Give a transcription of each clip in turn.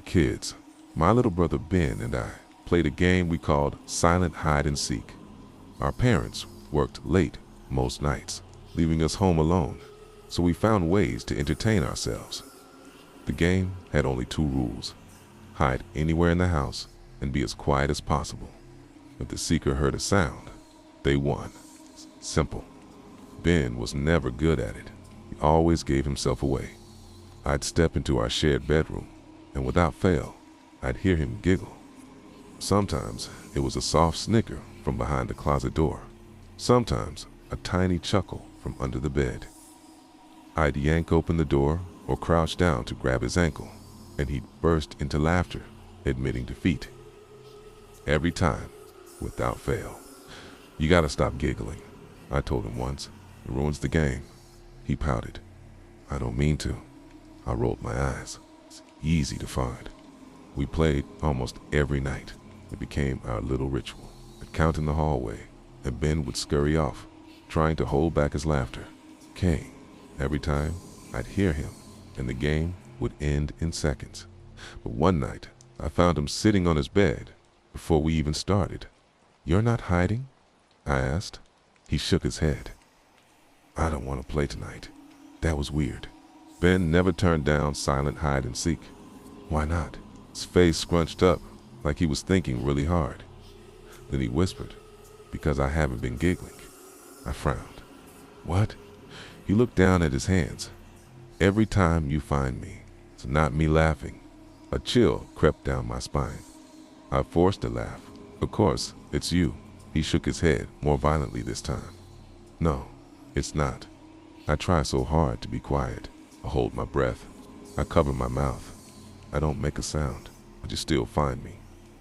kids, my little brother Ben and I played a game we called Silent Hide and Seek. Our parents worked late most nights, leaving us home alone, so we found ways to entertain ourselves. The game had only two rules: hide anywhere in the house and be as quiet as possible. If the seeker heard a sound, they won. Simple. Ben was never good at it. He always gave himself away. I'd step into our shared bedroom, and without fail, I'd hear him giggle. Sometimes it was a soft snicker from behind the closet door. Sometimes a tiny chuckle from under the bed. I'd yank open the door or crouch down to grab his ankle, and he'd burst into laughter, admitting defeat. Every time, without fail. "You gotta stop giggling," I told him once. "It ruins the game." He pouted. "I don't mean to." I rolled my eyes. It's easy to find. We played almost every night. It became our little ritual. I'd count in the hallway, and Ben would scurry off, trying to hold back his laughter. Came. Every time, I'd hear him, and the game would end in seconds. But one night, I found him sitting on his bed before we even started. "You're not hiding?" I asked. He shook his head. "I don't want to play tonight." That was weird. Ben never turned down Silent Hide and Seek. Why not? His face scrunched up like he was thinking really hard. Then he whispered, "Because I haven't been giggling." I frowned. "What?" He looked down at his hands. "Every time you find me, it's not me laughing." A chill crept down my spine. I forced a laugh. "Of course, it's you." He shook his head more violently this time. "No, it's not." I try so hard to be quiet. I hold my breath. I cover my mouth. I don't make a sound, but you still find me.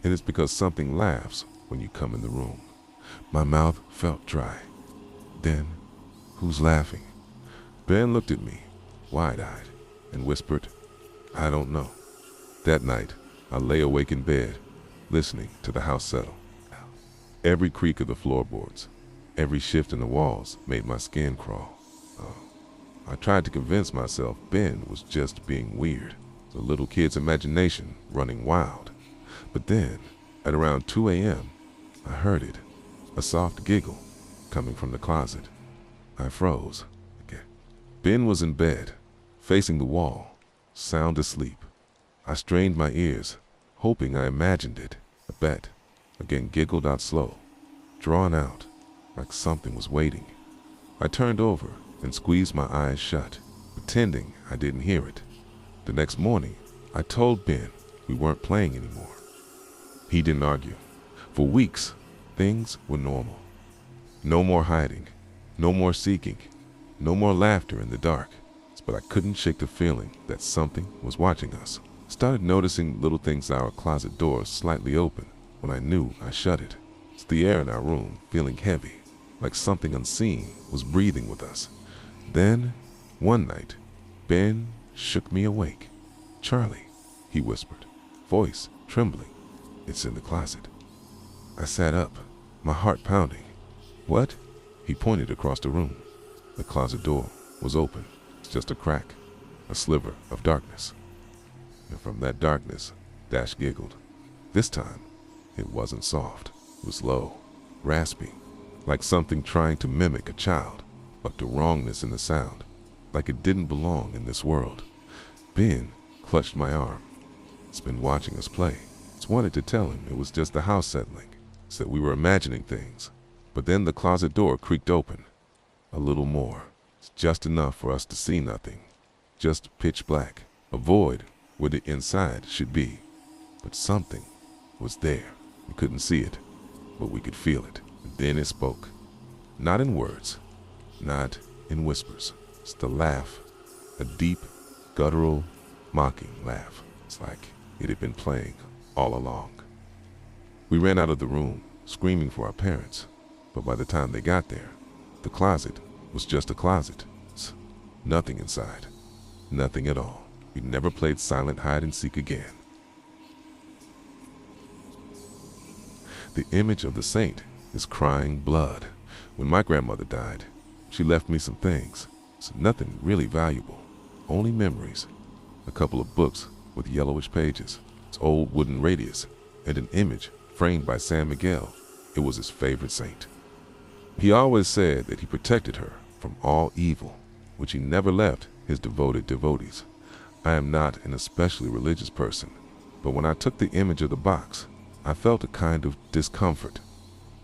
And it's because something laughs when you come in the room. My mouth felt dry. Then, who's laughing? Ben looked at me, wide-eyed, and whispered, "I don't know." That night, I lay awake in bed, listening to the house settle. Every creak of the floorboards, every shift in the walls made my skin crawl. I tried to convince myself Ben was just being weird, the little kid's imagination running wild. But then, at around 2 a.m., I heard it, a soft giggle coming from the closet. I froze. Ben was in bed, facing the wall, sound asleep. I strained my ears, hoping I imagined it. A bet again giggled out slow, drawn out, like something was waiting. I turned over and squeezed my eyes shut, pretending I didn't hear it. The next morning, I told Ben we weren't playing anymore. He didn't argue. For weeks, things were normal. No more hiding, no more seeking, no more laughter in the dark. But I couldn't shake the feeling that something was watching us. I started noticing little things. Our closet door slightly open when I knew I shut it. It's the air in our room feeling heavy, like something unseen was breathing with us. Then, one night, Ben shook me awake. "Charlie," he whispered, voice trembling. "It's in the closet." I sat up, my heart pounding. "What?" He pointed across the room. The closet door was open. It's just a crack, a sliver of darkness. And from that darkness, Dash giggled. This time, it wasn't soft. It was low, raspy, like something trying to mimic a child, but the wrongness in the sound, like it didn't belong in this world. Ben clutched my arm. It's been watching us play. Just wanted to tell him it was just the house settling, said we were imagining things. But then the closet door creaked open. A little more. It's just enough for us to see nothing. Just pitch black. A void where the inside should be. But something was there. We couldn't see it, but we could feel it. And then it spoke. Not in words, not in whispers. It's the laugh. A deep, guttural, mocking laugh. It's like it had been playing all along. We ran out of the room, screaming for our parents. But by the time they got there, the closet was just a closet. Nothing inside. Nothing at all. We never played silent hide and seek again. The image of the saint is crying blood. When my grandmother died, she left me some things. So nothing really valuable. Only memories. A couple of books with yellowish pages. its old wooden radius, and an image framed by San Miguel. It was his favorite saint. He always said that he protected her from all evil, which he never left his devoted devotees. I am not an especially religious person, but when I took the image of the box, I felt a kind of discomfort.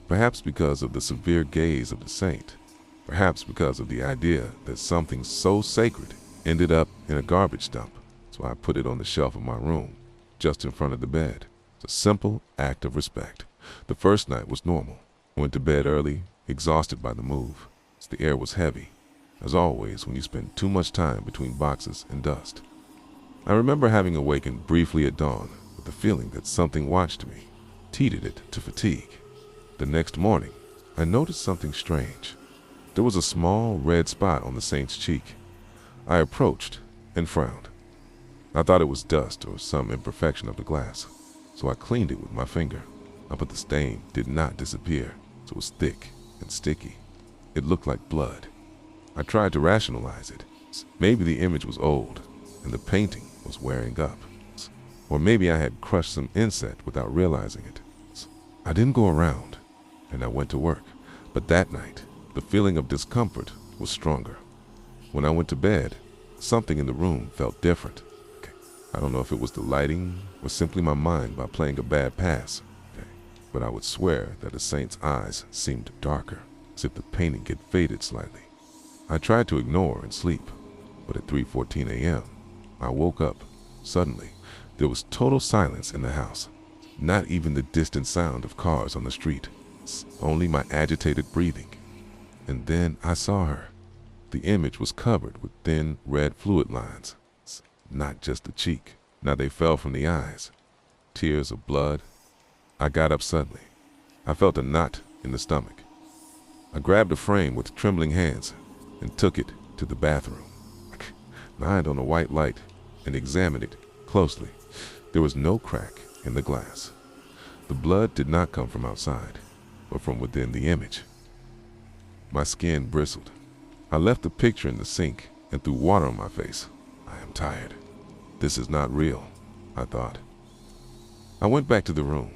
Perhaps because of the severe gaze of the saint, perhaps because of the idea that something so sacred ended up in a garbage dump. So I put it on the shelf of my room, just in front of the bed. It's a simple act of respect. The first night was normal. I went to bed early, exhausted by the move. The air was heavy, as always when you spend too much time between boxes and dust. I remember having awakened briefly at dawn with the feeling that something watched me, teetered it to fatigue. The next morning, I noticed something strange. There was a small red spot on the saint's cheek. I approached and frowned. I thought it was dust or some imperfection of the glass, so I cleaned it with my finger. But the stain did not disappear, so it was thick and sticky. It looked like blood. I tried to rationalize it. Maybe the image was old and the painting was wearing up. Or maybe I had crushed some insect without realizing it. I didn't go around, and I went to work. But that night, the feeling of discomfort was stronger. When I went to bed, something in the room felt different. I don't know if it was the lighting or simply my mind by playing a bad pass. But I would swear that the saint's eyes seemed darker, as if the painting had faded slightly. I tried to ignore and sleep, but at 3:14 a.m., I woke up. Suddenly, there was total silence in the house. Not even the distant sound of cars on the street, only my agitated breathing. And then I saw her. The image was covered with thin red fluid lines, not just the cheek. Now they fell from the eyes, tears of blood. I got up suddenly. I felt a knot in the stomach. I grabbed a frame with trembling hands and took it to the bathroom. I lined on a white light and examined it closely. There was no crack in the glass. The blood did not come from outside, but from within the image. My skin bristled. I left the picture in the sink and threw water on my face. I am tired. This is not real, I thought. I went back to the room,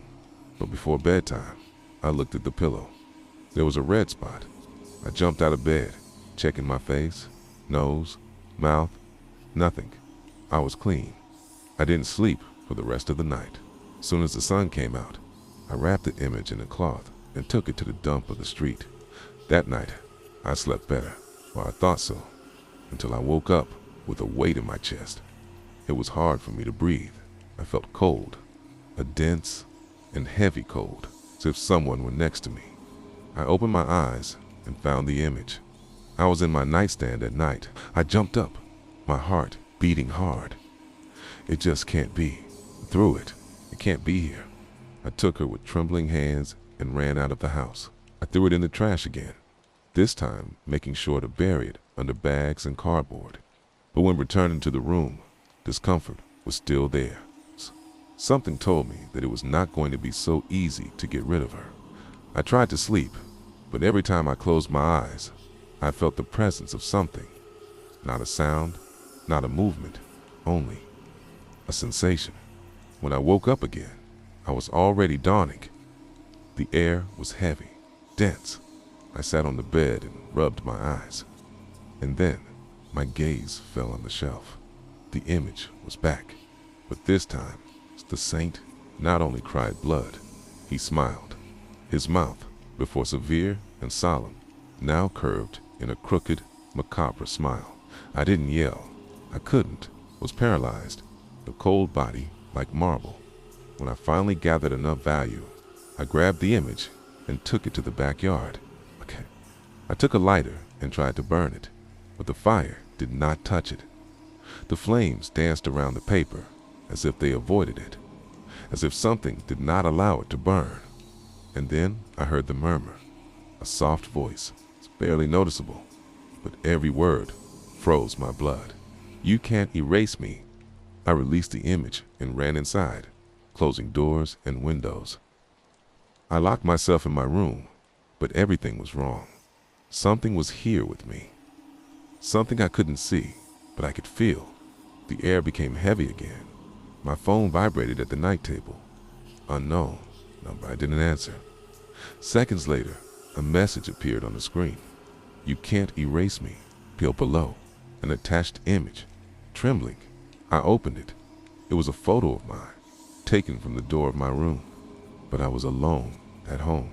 but before bedtime, I looked at the pillow. There was a red spot. I jumped out of bed, checking my face, nose, mouth, nothing. I was clean. I didn't sleep for the rest of the night. As soon as the sun came out, I wrapped the image in a cloth and took it to the dump of the street. That night, I slept better, or I thought so, until I woke up with a weight in my chest. It was hard for me to breathe. I felt cold, a dense and heavy cold, as if someone were next to me. I opened my eyes and found the image. I was in my nightstand at night. I jumped up, my heart beating hard. It just can't be. Through it. It can't be here. I took her with trembling hands and ran out of the house. I threw it in the trash again, this time making sure to bury it under bags and cardboard. But when returning to the room, discomfort was still there. Something told me that it was not going to be so easy to get rid of her. I tried to sleep, but every time I closed my eyes, I felt the presence of something. Not a sound, not a movement, only a sensation. When I woke up again, I was already dawning. The air was heavy, dense. I sat on the bed and rubbed my eyes. And then my gaze fell on the shelf. The image was back, but this time the saint not only cried blood, he smiled. His mouth, before severe and solemn, now curved in a crooked, macabre smile. I didn't yell. I couldn't. Was paralyzed. The cold body like marble. When I finally gathered enough value, I grabbed the image and took it to the backyard. I took a lighter and tried to burn it, but the fire did not touch it. The flames danced around the paper as if they avoided it, as if something did not allow it to burn. And then I heard the murmur, a soft voice. It's barely noticeable, but every word froze my blood. You can't erase me. I released the image and ran inside, closing doors and windows. I locked myself in my room, but everything was wrong. Something was here with me. Something I couldn't see, but I could feel. The air became heavy again. My phone vibrated at the night table. Unknown number. I didn't answer. Seconds later, a message appeared on the screen. "You can't erase me. Feel below." An attached image. Trembling, I opened it. It was a photo of mine, taken from the door of my room. But I was alone at home.